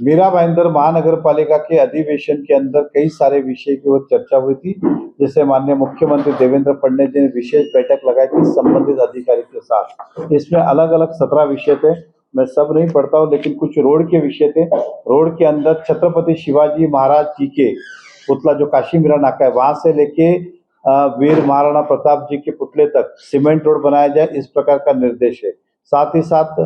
मीरा भाईंदर महानगर पालिका के अधिवेशन के अंदर कई सारे विषय की ओर चर्चा हुई थी, जिसे माननीय मुख्यमंत्री देवेंद्र फडणवीस जी ने विशेष बैठक लगाई थी संबंधित अधिकारी के साथ। इसमें अलग अलग 17 विषय थे। मैं सब नहीं पढ़ता हूँ, लेकिन कुछ रोड के विषय थे। रोड के अंदर छत्रपति शिवाजी महाराज जी के पुतला जो काशी मीरा नाका है वहां से लेके वीर महाराणा प्रताप जी के पुतले तक सीमेंट रोड बनाया जाए, इस प्रकार का निर्देश है। साथ ही साथ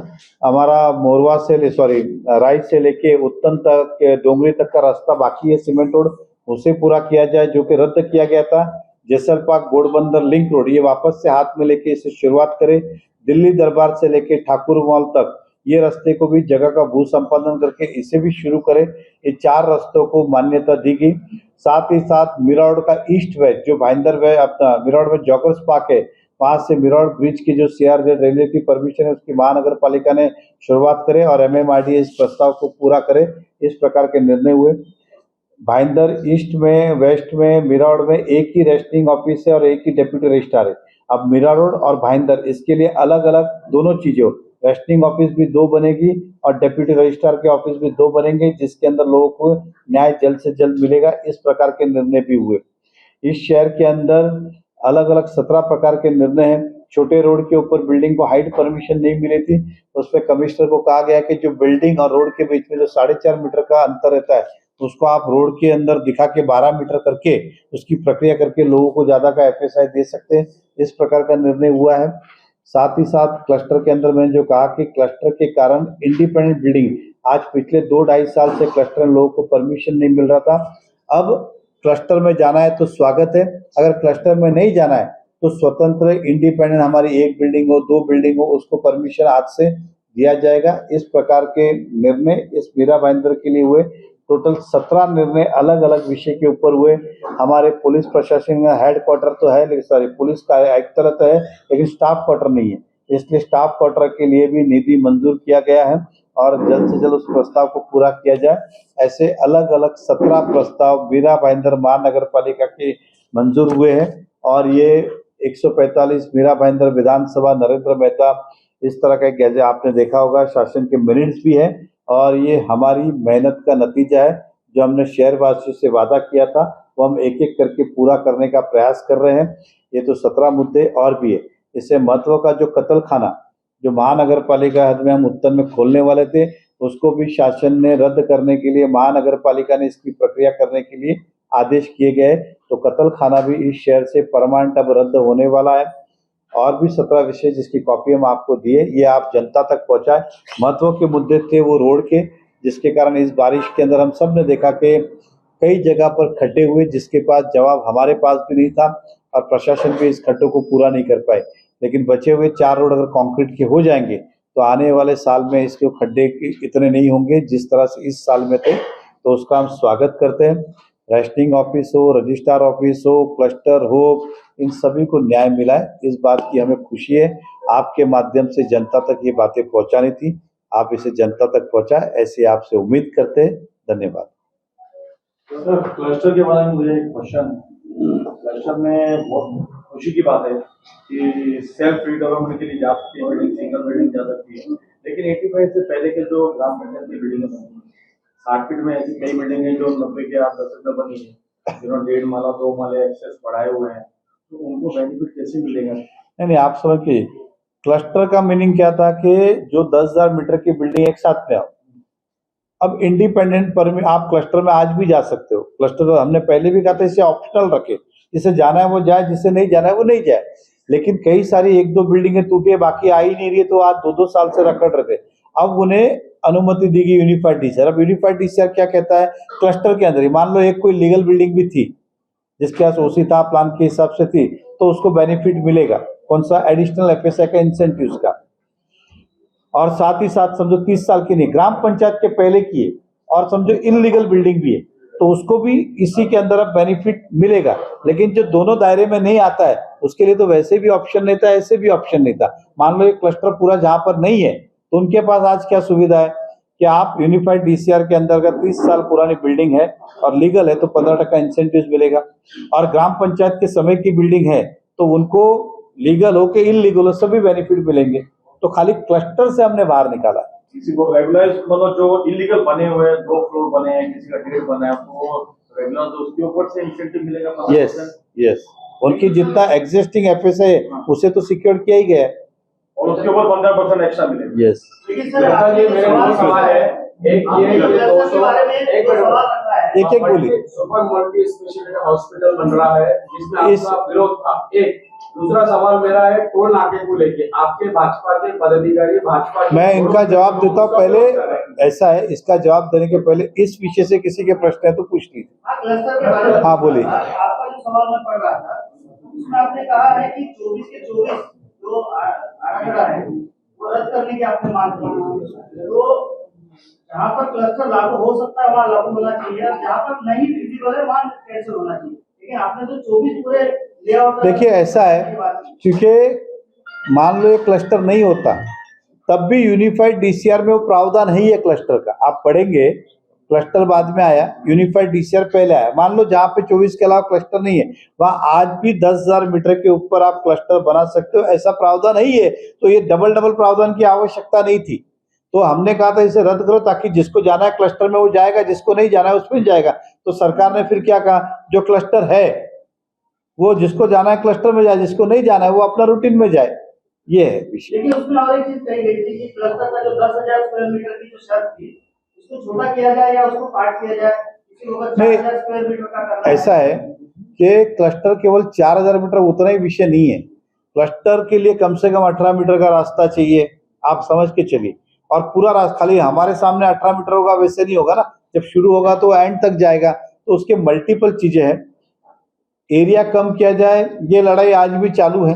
हमारा मोरवा से राइट से लेके उत्तन तक डोंगरी तक का रास्ता बाकी है सीमेंट रोड, उसे पूरा किया जाए जो कि रद्द किया गया था। जैसलपाक गोडबंदर लिंक रोड ये वापस से हाथ में लेके इसे शुरुआत करें। दिल्ली दरबार से लेके ठाकुर मॉल तक ये रास्ते को भी जगह का भू संपादन करके इसे भी शुरू करें। ये 4 रास्तों को मान्यता दी गई। साथ ही साथ मीरा रोड का ईस्ट वेस्ट जो भाईंदर वे अपना मीरा रोड में जॉगर्स पार्क है वहां से मीरा रोड ब्रिज की जो CRZ रेलवे की परमिशन है उसकी महानगर पालिका ने शुरुआत करे और MMRDA इस प्रस्ताव को पूरा करे, इस प्रकार के निर्णय हुए। भाईंदर ईस्ट में वेस्ट में मीरा रोड में एक ही रजिस्ट्रिंग ऑफिस है और एक ही डेप्यूटी रजिस्ट्रार है। अब मीरा रोड और भाईंदर इसके लिए अलग अलग दोनों चीजें, रजिस्ट्रिंग ऑफिस भी 2 बनेगी और डेप्यूटी रजिस्ट्रार के ऑफिस भी 2 बनेंगे, जिसके अंदर लोगों को न्याय जल्द से जल्द मिलेगा। इस प्रकार के निर्णय भी हुए। इस शहर के अंदर अलग अलग 17 प्रकार के निर्णय हैं। छोटे रोड के ऊपर बिल्डिंग को हाइट परमिशन नहीं मिली थी, उसमें कमिश्नर को कहा गया कि जो बिल्डिंग और रोड के बीच में जो 4.5 मीटर का अंतर रहता है उसको आप रोड के अंदर दिखा के 12 मीटर करके उसकी प्रक्रिया करके लोगों को ज्यादा का FSI दे सकते हैं। इस प्रकार का निर्णय हुआ है। साथ ही साथ क्लस्टर के अंदर मैंने जो कहा कि क्लस्टर के कारण इंडिपेंडेंट बिल्डिंग आज पिछले 2-2.5 साल से क्लस्टर में लोगों को परमिशन नहीं मिल रहा था। अब क्लस्टर में जाना है तो स्वागत है, अगर क्लस्टर में नहीं जाना है तो स्वतंत्र इंडिपेंडेंट हमारी 1 बिल्डिंग हो 2 बिल्डिंग हो उसको परमिशन आज से दिया जाएगा। इस प्रकार के निर्णय इस मीरा भाईंदर के लिए हुए। टोटल 17 निर्णय अलग अलग विषय के ऊपर हुए। हमारे पुलिस प्रशासन का हेडक्वार्टर तो है, लेकिन पुलिस का आयुक्त तो है लेकिन स्टाफ क्वार्टर नहीं है, इसलिए स्टाफ क्वार्टर के लिए भी निधि मंजूर किया गया है और जल्द से जल्द उस प्रस्ताव को पूरा किया जाए। ऐसे अलग अलग 17 प्रस्ताव मीरा भाईंदर महानगर पालिका के मंजूर हुए हैं और ये 145 मीरा भाईंदर विधानसभा नरेंद्र मेहता इस तरह का गैजेट आपने देखा होगा, शासन के मिनट्स भी है और ये हमारी मेहनत का नतीजा है। जो हमने शहरवासियों से वादा किया था वो हम एक एक करके पूरा करने का प्रयास कर रहे हैं। ये तो 17 मुद्दे और भी है। इससे महत्व का जो कत्ल खाना जो महानगर पालिका हद में हम उत्तर में खोलने वाले थे उसको भी शासन ने रद्द करने के लिए महानगर पालिका ने इसकी प्रक्रिया करने के लिए आदेश किए गए। तो कत्ल खाना भी इस शहर से परमानेंट अब रद्द होने वाला है। और भी 17 विषय जिसकी कॉपी हम आपको दिए, ये आप जनता तक पहुंचाए। महत्व के मुद्दे थे वो रोड के, जिसके कारण इस बारिश के अंदर हम सब ने देखा कि कई जगह पर खड्डे हुए जिसके पास जवाब हमारे पास भी नहीं था और प्रशासन भी इस खड्डों को पूरा नहीं कर पाए। लेकिन बचे हुए 4 रोड अगर कंक्रीट के हो जाएंगे तो आने वाले साल में इसके खड्डे इतने नहीं होंगे जिस तरह से इस साल में थे, तो उसका हम स्वागत करते हैं। रजिस्ट्रिंग ऑफिस हो, रजिस्ट्रार ऑफिस हो, क्लस्टर हो, इन सभी को न्याय मिला है, इस बात की हमें खुशी है। आपके माध्यम से जनता तक ये बातें पहुंचानी थी, आप इसे जनता तक पहुंचाए ऐसी आपसे उम्मीद करते हैं। धन्यवाद। सर, क्लस्टर के बारे में मुझे एक क्वेश्चन। क्लस्टर में बहुत खुशी की बात है कि सेल्फ रिडेवलपमेंट के लिए जा सकती है बिल्डिंग, सिंगल बिल्डिंग जा सकती है, लेकिन 85 से पहले के जो ग्राम पंचायत की बिल्डिंग बनी है, 60 फीट में ऐसी कई बिल्डिंग है जो 90 के दशक में बनी है, जिन्होंने 1.5 माला 2 माले एक्सेस बढ़ाए हुए हैं, तो उनको बेनिफिट कैसे मिलेगा? नहीं, आप समझिए क्लस्टर का मीनिंग क्या था कि जो 10,000 मीटर की बिल्डिंग एक साथ में आओ। अब इंडिपेंडेंट पर में आप क्लस्टर में आज भी जा सकते हो। क्लस्टर तो हमने पहले भी कहा था इसे ऑप्शनल रखे, जिसे जाना है वो जाए, जिसे नहीं जाना है वो नहीं जाए। लेकिन कई सारी 1-2 बिल्डिंगें टूटी है, बाकी आ ही नहीं रही है, तो आज 2-2 साल से रखड़ रहे थे। अब उन्हें अनुमति दी गई यूनिफाइड DCR। अब यूनिफाइड DCR क्या कहता है, क्लस्टर के अंदर ही मान लो एक कोई लीगल बिल्डिंग भी थी जिसके पास OC था, प्लान के हिसाब से थी, तो उसको बेनिफिट मिलेगा। कौन सा? एडिशनल FSI का इंसेंटिव का। और साथ ही साथ समझो 30 साल की नहीं, ग्राम पंचायत के पहले की है और समझो इनलीगल बिल्डिंग भी है तो उसको भी इसी के अंदर अब बेनिफिट मिलेगा। लेकिन जो दोनों दायरे में नहीं आता है उसके लिए तो वैसे भी ऑप्शन नहीं था, ऐसे भी ऑप्शन नहीं था। मान लो एक क्लस्टर पूरा जहां पर नहीं है तो उनके पास आज क्या सुविधा है कि आप यूनिफाइड DCR के अंदर अगर 30 साल पुरानी बिल्डिंग है और लीगल है तो 15% इंसेंटिव मिलेगा, और ग्राम पंचायत के समय की बिल्डिंग है तो उनको लीगल हो के इनलीगल हो सभी बेनिफिट मिलेंगे। तो खाली क्लस्टर से हमने बाहर निकाला। किसी को रेगुलर मतलब जो इलीगल बने हुए हैं 2 फ्लोर बने हैं, किसी का 1.5 बना है, तो रेगुलर तो उसके ऊपर से इंसेंटिव मिलेगा 15%। यस यस, उनकी जितना एग्जिस्टिंग एफएसआई है उसे तो सिक्योर किया ही गया है। और उसके ऊपर 15% एक्स्ट्रा मिलेगा। यस, लेकिन सर ये मेरे दो सवाल है। एक ये 200 एक एक बोलिए। सुपर मल्टी स्पेशलिटी हॉस्पिटल बन रहा है जिसमें इस- आपका विरोध था। एक दूसरा सवाल मेरा है टोल नाके को लेके आपके भाजपा के पदाधिकारी भाजपा के मैं इनका जवाब देता हूँ। पहले ऐसा है, इसका जवाब देने के पहले इस विषय से किसी के प्रश्न है तो पूछ लीजिए। हाँ बोलिए। आपका जो सवाल मैं पढ़ रहा था उसमें आपने कहा है कि 24 के 24 जो आंकड़ा है वो रद्द करने की आपने मांग की। तो जहाँ पर क्लस्टर लागू हो सकता है वहाँ लागू होना चाहिए, जहाँ पर नहीं फिजिबल है वहाँ कैंसिल होना चाहिए। लेकिन आपने तो 24 पूरे लेआउट। देखिए ऐसा है, क्योंकि मान लो ये क्लस्टर नहीं होता तब भी यूनिफाइड डीसीआर में वो प्रावधान है ही है क्लस्टर का। आप पढ़ेंगे, क्लस्टर बाद में आया, यूनिफाइड डीसीआर पहले आया। मान लो जहाँ पे 24 के अलावा क्लस्टर नहीं है वहाँ आज भी 10,000 मीटर के ऊपर आप क्लस्टर बना सकते हो, ऐसा प्रावधान नहीं है। तो ये डबल प्रावधान की आवश्यकता नहीं थी। तो हमने कहा था इसे रद्द करो ताकि जिसको जाना है क्लस्टर में वो जाएगा, जिसको नहीं जाना है उसमें जाएगा। तो सरकार ने फिर क्या कहा, जो क्लस्टर है वो जिसको जाना है क्लस्टर में जाए, जिसको नहीं जाना है वो अपना रूटीन में जाए। ये है विषय। लेकिन उसमें और एक चीज कही गई थी कि क्लस्टर का जो 10,000 स्क्वायर मीटर की जो शर्त थी उसको छोटा किया जाए या उसको पार्ट किया जाए। किसी को अगर 4,000 स्क्वायर मीटर का करना ऐसा है कि क्लस्टर केवल 4,000 मीटर उतना ही विषय नहीं है। क्लस्टर के लिए कम से कम 18 मीटर का रास्ता चाहिए, आप समझ के चलिए। और पूरा रास्ता खाली हमारे सामने 18 मीटर होगा वैसे नहीं होगा ना, जब शुरू होगा तो एंड तक जाएगा। तो उसके मल्टीपल चीजें हैं। एरिया कम किया जाए, ये लड़ाई आज भी चालू है।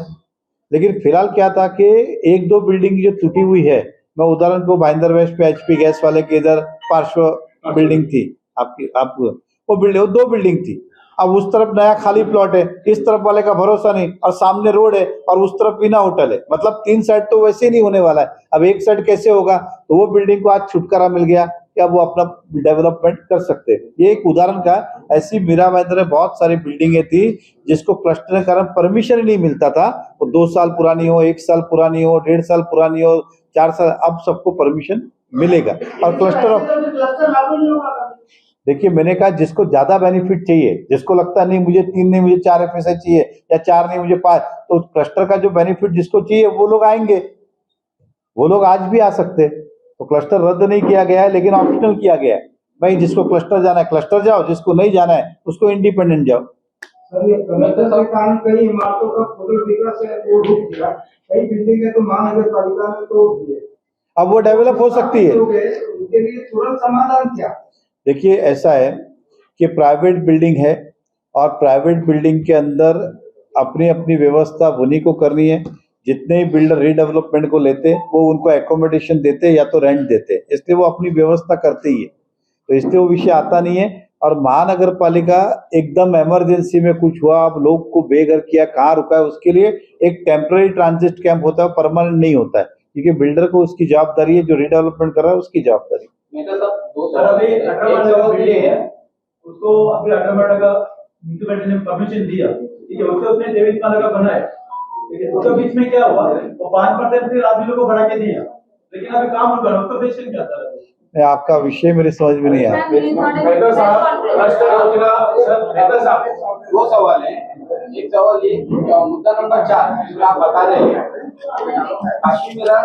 लेकिन फिलहाल क्या था कि 1-2 बिल्डिंग जो टूटी हुई है, मैं उदाहरण को भाईंदर वेस्ट पे एचपी गैस वाले के इधर पार्श्व बिल्डिंग थी आपकी वो बिल्डिंग, वो 2 बिल्डिंग थी। अब उस तरफ नया खाली प्लॉट है, इस तरफ वाले का भरोसा नहीं, और सामने रोड है और उस तरफ बिना होटल है। मतलब 3 साइड तो वैसे ही नहीं होने वाला है। अब एक साइड कैसे होगा? तो वो बिल्डिंग को आज छुटकारा मिल गया कि अब वो अपना डेवलपमेंट कर सकते हैं। ये एक उदाहरण का। ऐसी मीरा भाईंदर में बहुत सारी बिल्डिंगें थी जिसको क्लस्टर के कारण परमिशन ही नहीं मिलता था। वो 2 साल पुरानी हो, 1 साल पुरानी हो, 1.5 साल पुरानी हो, 4 साल, अब सबको परमिशन मिलेगा। और क्लस्टर लागू नहीं होगा। देखिए मैंने कहा जिसको ज्यादा बेनिफिट चाहिए, जिसको लगता है नहीं मुझे 3 नहीं मुझे 4 एफएसआई चाहिए, या 4 नहीं मुझे 5, तो क्लस्टर का जो बेनिफिट जिसको चाहिए वो लोग आएंगे, वो लोग आज भी आ सकते हैं। तो क्लस्टर रद्द नहीं किया गया है, लेकिन ऑप्शनल किया गया है। भाई जिसको क्लस्टर जाना है क्लस्टर जाओ, जिसको नहीं जाना है उसको इंडिपेंडेंट जाओ। सर ये क्लस्टर के कारण कई इमारतों का पुनर्विकास है वो रुक गया, कई बिल्डिंगें तो महानगर पालिका ने तोड़ दी है। अब वो डेवलप हो सकती है। उनके लिए तुरंत समाधान क्या? देखिए ऐसा है कि प्राइवेट बिल्डिंग है और प्राइवेट बिल्डिंग के अंदर अपनी अपनी व्यवस्था उन्हीं को करनी है। जितने ही बिल्डर रीडेवलपमेंट को लेते वो उनको एकोमोडेशन देते या तो रेंट देते, इसलिए वो अपनी व्यवस्था करते ही है। तो इसलिए वो विषय आता नहीं है। और महानगर पालिका एकदम इमरजेंसी में कुछ हुआ, अब लोग को बेघर किया, कहाँ रुका है, उसके लिए एक टेम्पररी ट्रांजिट कैंप होता है, परमानेंट नहीं होता है। क्योंकि बिल्डर को उसकी जवाबदारी है, जो रीडेवलपमेंट कर रहा है उसकी जवाबदारी। अभी 18 बिल्डिंग है, उसको अभी 18 का म्युनिसिपैलिटी ने परमिशन दिया, ठीक है, उसने 23 का बनाया। लेकिन उसके बीच में क्या हुआ, वो 5% फिर आदमियों को बढ़ा के दिया, लेकिन अभी काम हो गया, उसका पेशेंट क्या था। आपका विषय मेरे समझ में नहीं आया। मेहता साहब, क्लस्टर योजना, सर मेहता साहब 2 सवाल है। एक सवाल ये मुद्दा नंबर 4 जिसमें आप बता रहे हैं काशीमेरा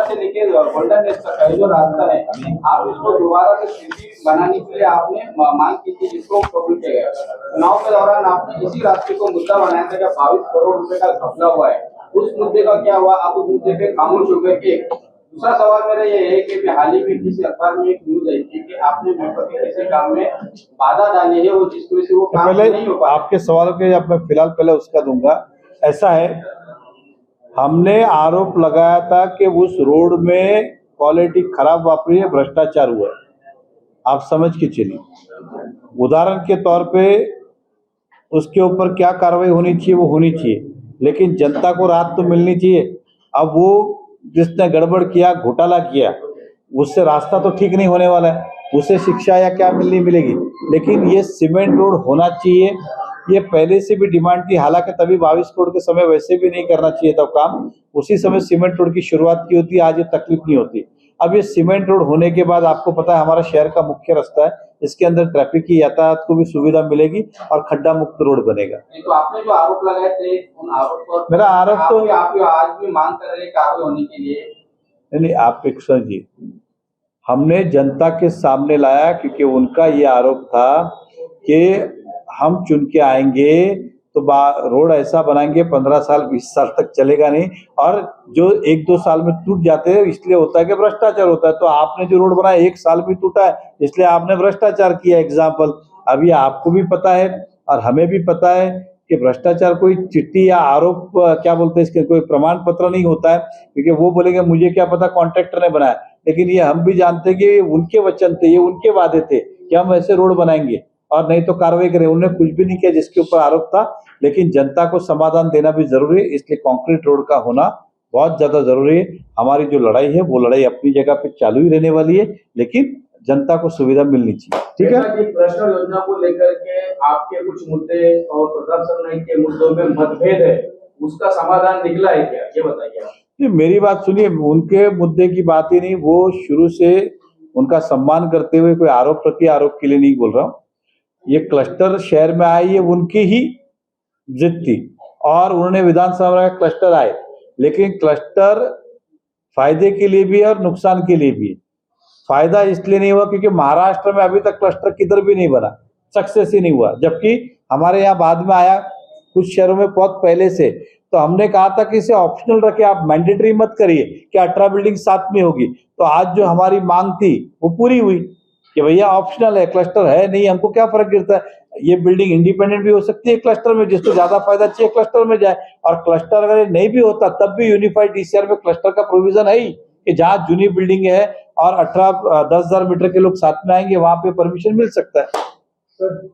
से लेके गोल्डन नेस्ट तक का जो रास्ता है, आप इसको दोबारा से सिटी बनाने के लिए आपने मांग की थी, जिसको कबूल किया गया। चुनाव के दौरान आपने इसी रास्ते को मुद्दा बनाया था कि 22 करोड़ रुपए का घपला हुआ है। उस मुद्दे का क्या हुआ? आप उस मुद्दे पे खामोश हो गए। एक दूसरा सवाल मेरा ये है कि हाल ही में किसी अखबार में एक न्यूज आई थी कि आपने मेट्रो के किसी काम में बाधा डाली है, वो जिसकी वजह से वो काम नहीं हो पाया। आपके सवाल के अब मैं फिलहाल पहले उसका दूंगा। ऐसा है, हमने आरोप लगाया था कि उस रोड में क्वालिटी खराब वापरी है, भ्रष्टाचार हुआ है। आप समझ के चलिए। उदाहरण के तौर पे उसके ऊपर क्या कार्रवाई होनी चाहिए वो होनी चाहिए, लेकिन जनता को राहत तो मिलनी चाहिए। अब वो जिसने गड़बड़ किया, घोटाला किया, उससे रास्ता तो ठीक नहीं होने वाला है, उसे शिक्षा या क्या मिलेगी। लेकिन ये सीमेंट रोड होना चाहिए, ये पहले से भी डिमांड थी, हालांकि तभी 22 करोड़ के समय वैसे भी नहीं करना चाहिए था काम, उसी समय सीमेंट रोड की शुरुआत की होती, आज ये तकलीफ नहीं होती। अब ये सीमेंट रोड होने के बाद आपको पता है हमारा शहर का मुख्य रास्ता है, इसके अंदर ट्रैफिक की यातायात को भी सुविधा मिलेगी और खड्डा मुक्त रोड बनेगा। नहीं तो आपने जो आरोप लगाए थे उन आरोप पर मेरा आरोप तो आप आज भी मांग कर रहे हैं कार्रवाई होने के लिए। नहीं, आप एक समझिए, हमने जनता के सामने लाया क्योंकि उनका ये आरोप था कि हम चुन के आएंगे तो रोड ऐसा बनाएंगे 15 साल 20 साल तक चलेगा नहीं, और जो 1-2 साल में टूट जाते हैं इसलिए होता है कि भ्रष्टाचार होता है। तो आपने जो रोड बनाया 1 साल भी टूटा है, इसलिए आपने भ्रष्टाचार किया। एग्जाम्पल अभी आपको भी पता है और हमें भी पता है कि भ्रष्टाचार कोई चिट्ठी या आरोप क्या बोलते हैं इसके, कोई प्रमाण पत्र नहीं होता है, क्योंकि वो बोलेंगे मुझे क्या पता कॉन्ट्रैक्टर ने बनाया, लेकिन ये हम भी जानते हैं कि उनके वचन थे, ये उनके वादे थे कि हम ऐसे रोड बनाएंगे और नहीं तो कार्रवाई करें। उन्होंने कुछ भी नहीं किया जिसके ऊपर आरोप था, लेकिन जनता को समाधान देना भी जरूरी है, इसलिए कंक्रीट रोड का होना बहुत ज्यादा जरूरी है। हमारी जो लड़ाई है वो लड़ाई अपनी जगह पे चालू ही रहने वाली है, लेकिन जनता को सुविधा मिलनी चाहिए। ठीक है, जैसा कि क्लस्टर योजना को लेकर के आपके कुछ मुद्दे और प्रताप सरनाईक के मुद्दों में मतभेद है, उसका समाधान निकला है क्या, ये बताइए आप। नहीं, मेरी बात सुनिए, उनके मुद्दे की बात ही नहीं, वो शुरू से उनका सम्मान करते हुए कोई आरोप प्रति आरोप के लिए नहीं बोल रहा हूँ। ये क्लस्टर शहर में आए ये उनकी ही जिद थी और उन्होंने विधानसभा में क्लस्टर आए, लेकिन क्लस्टर फायदे के लिए भी है और नुकसान के लिए भी है। फायदा इसलिए नहीं हुआ क्योंकि महाराष्ट्र में अभी तक क्लस्टर किधर भी नहीं बना, सक्सेस ही नहीं हुआ, जबकि हमारे यहाँ बाद में आया, कुछ शहरों में बहुत पहले से। तो हमने कहा था कि इसे ऑप्शनल रखे, आप मैंडेटरी मत करिए कि 18 बिल्डिंग साथ में होगी। तो आज जो हमारी मांग थी वो पूरी हुई कि भैया ऑप्शनल है, क्लस्टर है नहीं, हमको क्या फर्क गिरता है, ये बिल्डिंग इंडिपेंडेंट भी हो सकती है क्लस्टर में, जिसको ज्यादा फायदा चाहिए क्लस्टर में जाए। और क्लस्टर अगर नहीं भी होता तब भी यूनिफाइड डीसीआर में क्लस्टर का प्रोविजन है ही कि जहाँ जूनी बिल्डिंग है और 10,000 मीटर के लोग साथ में आएंगे वहां पे परमिशन मिल सकता है। सर,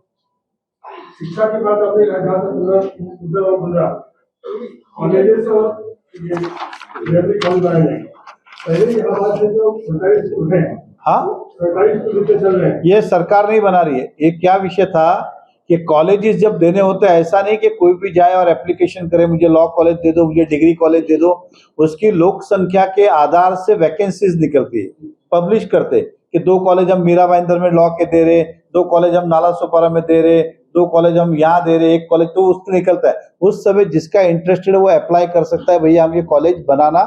शिक्षा की बात आपने कहा था, कॉलेजेस और पहले ही बात है जो सरकारी स्कूल है, हाँ, सरकारी स्कूल चल रहे हैं, ये सरकार नहीं बना रही है। एक क्या विषय था कि कॉलेजेस जब देने होते हैं, ऐसा नहीं कि कोई भी जाए और एप्लीकेशन करे मुझे लॉ कॉलेज दे दो, मुझे डिग्री कॉलेज दे दो। उसकी लोक संख्या के आधार से वैकेंसीज निकलती है, पब्लिश करते कि 2 कॉलेज हम मीरा भाईंदर में लॉ के दे रहे, 2 कॉलेज हम नाला सोपारा में दे रहे, 2 कॉलेज हम यहाँ दे रहे, 1 कॉलेज, तो उससे निकलता है। उस समय जिसका इंटरेस्टेड है वो अप्लाई कर सकता है, भैया हम ये कॉलेज बनाना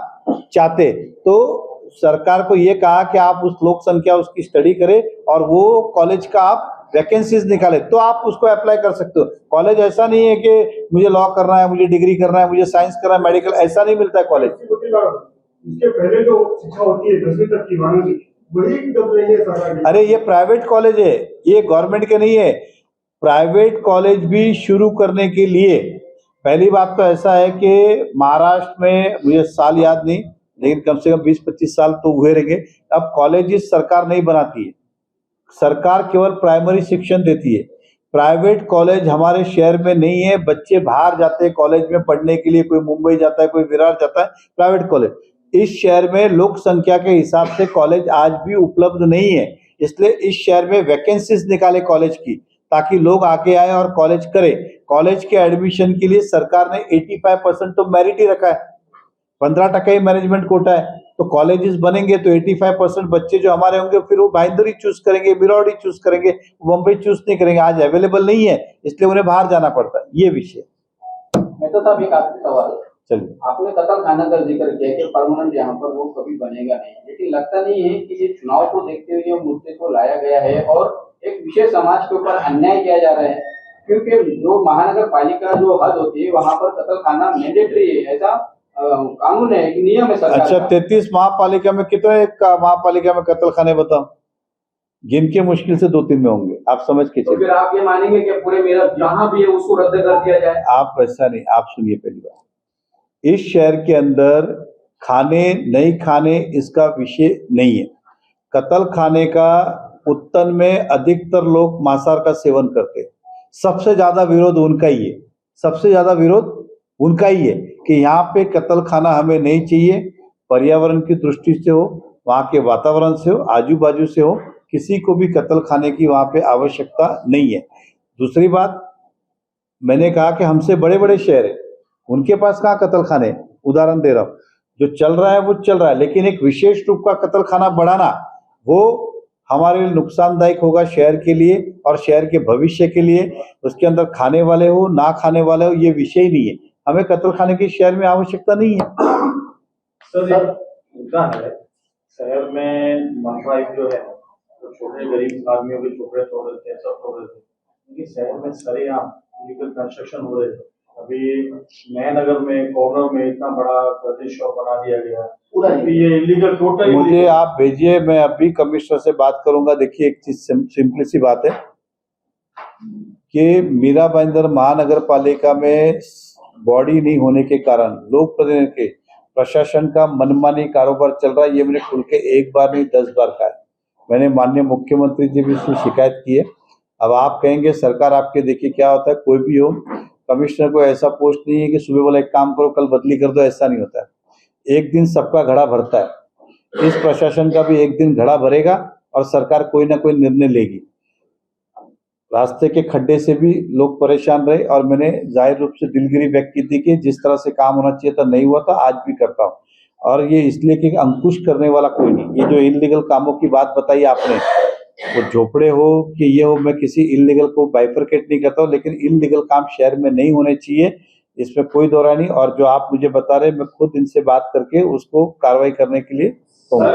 चाहते। तो सरकार को ये कहा कि आप उस लोक संख्या उसकी स्टडी करें और वो कॉलेज का आप वैकेंसीज निकाले तो आप उसको अप्लाई कर सकते हो। कॉलेज ऐसा नहीं है कि मुझे लॉ करना है, मुझे डिग्री करना है, मुझे साइंस करना है, मेडिकल, ऐसा नहीं मिलता है कॉलेज। इसके पहले जो शिक्षा होती है 10वीं तक की मांग वही जब रही है सरकार। अरे ये प्राइवेट कॉलेज है, ये गवर्नमेंट के नहीं है। प्राइवेट कॉलेज भी शुरू करने के लिए पहली बात तो ऐसा है कि महाराष्ट्र में मुझे साल याद नहीं, लेकिन कम से कम 20-25 साल तो हुए रहेंगे, अब कॉलेजेस सरकार नहीं बनाती है, सरकार केवल प्राइमरी शिक्षण देती है। प्राइवेट कॉलेज हमारे शहर में नहीं है, बच्चे बाहर जाते हैं कॉलेज में पढ़ने के लिए, कोई मुंबई जाता है, कोई विरार जाता है प्राइवेट कॉलेज। इस शहर में लोक संख्या के हिसाब से कॉलेज आज भी उपलब्ध नहीं है, इसलिए इस शहर में वैकेंसीज निकाले कॉलेज की ताकि लोग आके आए और कॉलेज करें। कॉलेज के एडमिशन के लिए सरकार ने 85% तो मेरिट ही रखा है, 15% ही मैनेजमेंट कोटा है। तो कॉलेजेस बनेंगे तो 85% बच्चे जो हमारे होंगे फिर वो भाईंदर ही चूज करेंगे, बिरौड़ी चूज करेंगे, बम्बई चूज नहीं करेंगे। आज अवेलेबल नहीं है इसलिए उन्हें बाहर जाना पड़ता है, ये विषय। मेहता साहब एक आखिरी सवाल, चलिए, आपने कतल खाना का जिक्र किया कि परमानेंट यहाँ पर वो कभी बनेगा नहीं, लेकिन लगता नहीं है कि ये चुनाव को देखते हुए ये मुद्दे को लाया गया है और एक विशेष समाज के ऊपर अन्याय किया जा रहा है, क्योंकि जो महानगर पालिका जो हद होती है वहां पर कतल खाना मैंडेटरी है, ऐसा कानून है, एक नियम है सरकार अच्छा का। 33 महापालिका में कितने महापालिका में कत्ल खाने बताओ, जिनके मुश्किल से 2-3 में होंगे, आप समझ के तो चलिए। फिर आप ये मानेंगे कि पूरे मेरा जहां भी है उसको रद्द कर दिया जाए? आप ऐसा नहीं, आप सुनिए, पहली बात, इस शहर के अंदर खाने नहीं खाने इसका विषय नहीं है। कत्ल खाने का उत्तन में अधिकतर लोग मांसाहार का सेवन करते हैं, सबसे ज्यादा विरोध उनका ही है, सबसे ज्यादा विरोध उनका ही है कि यहाँ पे कत्ल खाना हमें नहीं चाहिए। पर्यावरण की दृष्टि से हो, वहाँ के वातावरण से हो, आजू बाजू से हो, किसी को भी कत्ल खाने की वहाँ पे आवश्यकता नहीं है। दूसरी बात, मैंने कहा कि हमसे बड़े बड़े शहर है, उनके पास कहाँ कत्ल खाने हैं? उदाहरण दे रहा हूँ, जो चल रहा है वो चल रहा है, लेकिन एक विशेष रूप का कत्ल खाना बढ़ाना वो हमारे लिए नुकसानदायक होगा शहर के लिए और शहर के भविष्य के लिए। उसके अंदर खाने वाले हो ना खाने वाले हो ये विषय ही नहीं है, हमें कत्ल खाने की शहर में आवश्यकता नहीं है। सर एक मुद्दा है, शहर में महंगाई जो है तो छोटे गरीब आदमियों के छोटे तोड़ रहे थे, सब तोड़ रहे थे, क्योंकि शहर में सरेआम इलीगल कंस्ट्रक्शन हो रहे थे। अभी नए नगर में कॉर्नर में इतना बड़ा गद्दी शॉप बना दिया गया, पूरा अभी ये इलीगल टोटल मुझे आप भेजिए, मैं अभी कमिश्नर से बात करूंगा। देखिए एक चीज सिंपली सी बात है कि मीरा भाईंदर महानगर पालिका में बॉडी नहीं होने के कारण लोक प्रतिनिधि के प्रशासन का मनमानी कारोबार चल रहा है। ये मैंने खुल के एक बार नहीं 10 बार कहा है। मैंने माननीय मुख्यमंत्री जी भी इसकी शिकायत की है। अब आप कहेंगे सरकार आपके, देखिए क्या होता है, कोई भी हो, कमिश्नर को ऐसा पोस्ट नहीं है कि सुबह बोला एक काम करो कल बदली कर दो, ऐसा नहीं होता है। एक दिन सबका घड़ा भरता है, इस प्रशासन का भी एक दिन घड़ा भरेगा और सरकार कोई ना कोई निर्णय लेगी। रास्ते के खड्डे से भी लोग परेशान रहे और मैंने जाहिर रूप से दिलगिरी व्यक्त की थी कि जिस तरह से काम होना चाहिए था नहीं हुआ था, आज भी करता हूँ। और ये इसलिए कि अंकुश करने वाला कोई नहीं। ये जो इल्लीगल कामों की बात बताई आपने, वो झोपड़े हो कि ये हो, मैं किसी इल्लीगल को बाइफरकेट नहीं करता हूँ, लेकिन इल्लीगल काम शहर में नहीं होने चाहिए, इसमें कोई दौरा नहीं। और जो आप मुझे बता रहे हैं, मैं खुद इनसे बात करके उसको कार्रवाई करने के लिए कहूँगा।